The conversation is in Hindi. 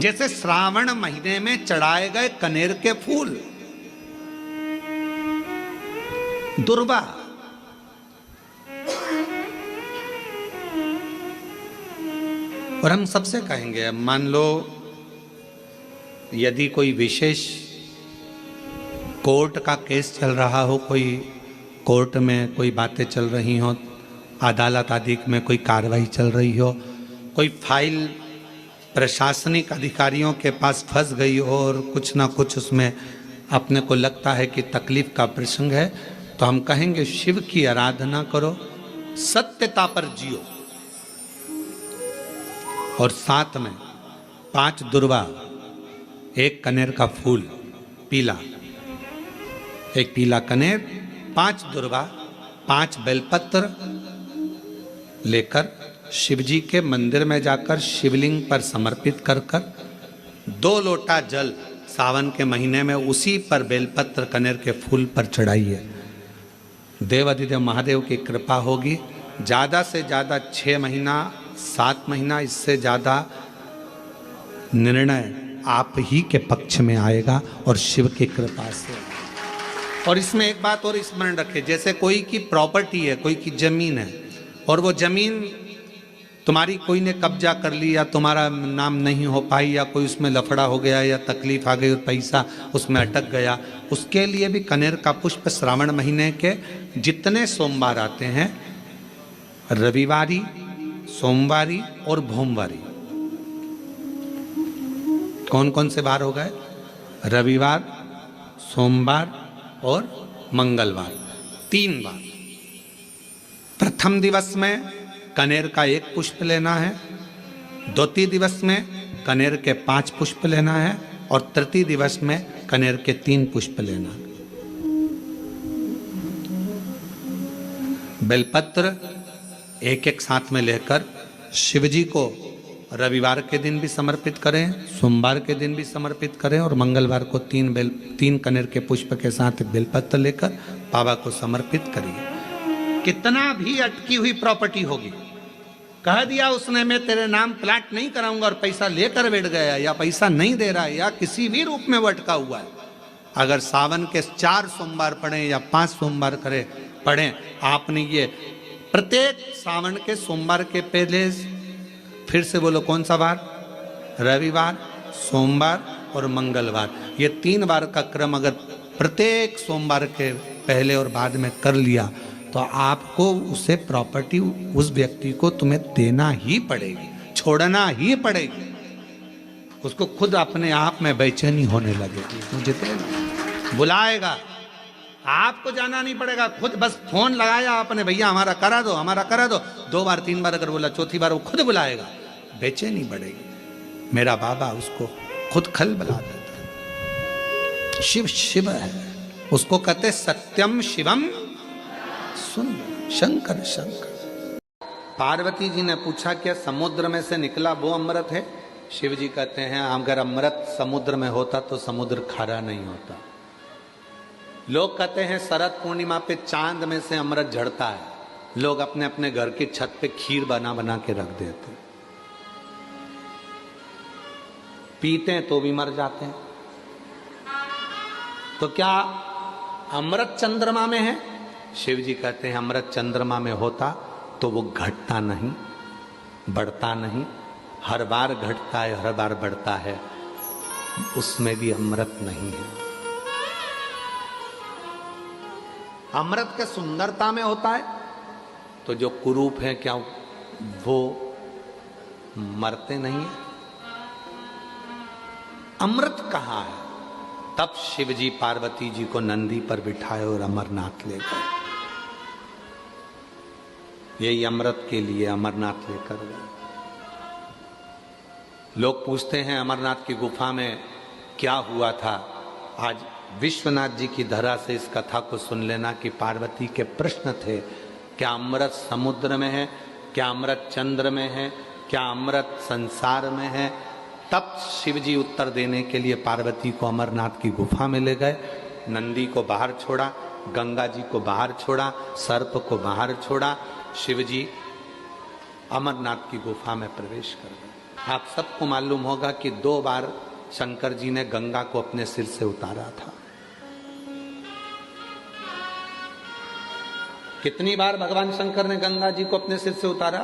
जैसे श्रावण महीने में चढ़ाए गए कनेर के फूल, दुर्वा, और हम सबसे कहेंगे, मान लो यदि कोई विशेष कोर्ट का केस चल रहा हो, कोई कोर्ट में कोई बातें चल रही हो, अदालत आदि में कोई कार्रवाई चल रही हो, कोई फाइल प्रशासनिक अधिकारियों के पास फंस गई हो और कुछ ना कुछ उसमें अपने को लगता है कि तकलीफ का प्रसंग है, तो हम कहेंगे शिव की आराधना करो, सत्यता पर जियो, और साथ में 5 दुर्वा, 1 कनेर का फूल पीला, 1 पीला कनेर, 5 दुर्वा, 5 बेलपत्र लेकर शिवजी के मंदिर में जाकर शिवलिंग पर समर्पित कर 2 लोटा जल सावन के महीने में उसी पर बेलपत्र कनेर के फूल पर चढ़ाइए। देवाधिदेव महादेव की कृपा होगी। ज़्यादा से ज़्यादा 6 महीना 7 महीना, इससे ज़्यादा निर्णय आप ही के पक्ष में आएगा और शिव की कृपा से। और इसमें एक बात और स्मरण रखें, जैसे कोई की प्रॉपर्टी है, कोई की जमीन है, और वो जमीन तुम्हारी कोई ने कब्जा कर ली या तुम्हारा नाम नहीं हो पाई या कोई उसमें लफड़ा हो गया या तकलीफ आ गई और पैसा उसमें अटक गया, उसके लिए भी कनेर का पुष्प श्रावण महीने के जितने सोमवार आते हैं, रविवारी, सोमवारी और भोमवारी, कौन कौन से बार हो गए? रविवार, सोमवार और मंगलवार, 3 बार। प्रथम दिवस में कनेर का 1 पुष्प लेना है, द्वितीय दिवस में कनेर के 5 पुष्प लेना है, और तृतीय दिवस में कनेर के 3 पुष्प लेना है। बेलपत्र 1-1 साथ में लेकर शिवजी को रविवार के दिन भी समर्पित करें, सोमवार के दिन भी समर्पित करें, और मंगलवार को 3 कनेर के पुष्प के साथ बेलपत्र लेकर बाबा को समर्पित करिए। कितना भी अटकी हुई प्रॉपर्टी होगी, कह दिया उसने मैं तेरे नाम प्लाट नहीं कराऊंगा और पैसा लेकर बैठ गया, या पैसा नहीं दे रहा है, या किसी भी रूप में वो अटका हुआ है, अगर सावन के 4 सोमवार पढ़ें या 5 सोमवार पढ़ें, आपने ये प्रत्येक सावन के सोमवार के पहले, फिर से बोलो कौन सा बार? रविवार, सोमवार और मंगलवार, ये 3 बार का क्रम अगर प्रत्येक सोमवार के पहले और बाद में कर लिया तो आपको उसे प्रॉपर्टी उस व्यक्ति को तुम्हें देना ही पड़ेगी, छोड़ना ही पड़ेगी। उसको खुद अपने आप में बेचैनी होने लगेगी, मुझे बुलाएगा, आपको जाना नहीं पड़ेगा, खुद बस फोन लगाया आपने, भैया हमारा करा दो, हमारा करा दो, 2 बार 3 बार अगर बोला, चौथी बार वो खुद बुलाएगा, बेचैनी बढ़ेगी। मेरा बाबा उसको खुद खल बुला देता है। शिव शिव है, उसको कहते सत्यम शिवम सुंदर, शंकर शंकर। पार्वती जी ने पूछा क्या समुद्र में से निकला वो अमृत है? शिव जी कहते हैं अगर अमृत समुद्र में होता तो समुद्र खारा नहीं होता। लोग कहते हैं शरद पूर्णिमा पे चांद में से अमृत झड़ता है, लोग अपने अपने घर की छत पे खीर बना बना के रख देते हैं, पीते हैं तो भी मर जाते हैं। तो क्या अमृत चंद्रमा में है? शिव जी कहते हैं अमृत चंद्रमा में होता तो वो घटता नहीं, बढ़ता नहीं, हर बार घटता है, हर बार बढ़ता है, उसमें भी अमृत नहीं है। अमृत के सुंदरता में होता है, तो जो कुरूप है क्या वो मरते नहीं है? अमृत कहाँ है? तब शिव जी पार्वती जी को नंदी पर बिठाए और अमरनाथ ले गए। यही अमृत के लिए अमरनाथ लेकर गए। लोग पूछते हैं अमरनाथ की गुफा में क्या हुआ था। आज विश्वनाथ जी की धरा से इस कथा को सुन लेना कि पार्वती के प्रश्न थे, क्या अमृत समुद्र में है, क्या अमृत चंद्र में है, क्या अमृत संसार में है? तब शिव जी उत्तर देने के लिए पार्वती को अमरनाथ की गुफा में ले गए, नंदी को बाहर छोड़ा, गंगा जी को बाहर छोड़ा, सर्प को बाहर छोड़ा, शिव जी अमरनाथ की गुफा में प्रवेश कर गए। आप सबको मालूम होगा कि 2 बार शंकर जी ने गंगा को अपने सिर से उतारा था। कितनी बार भगवान शंकर ने गंगा जी को अपने सिर से उतारा?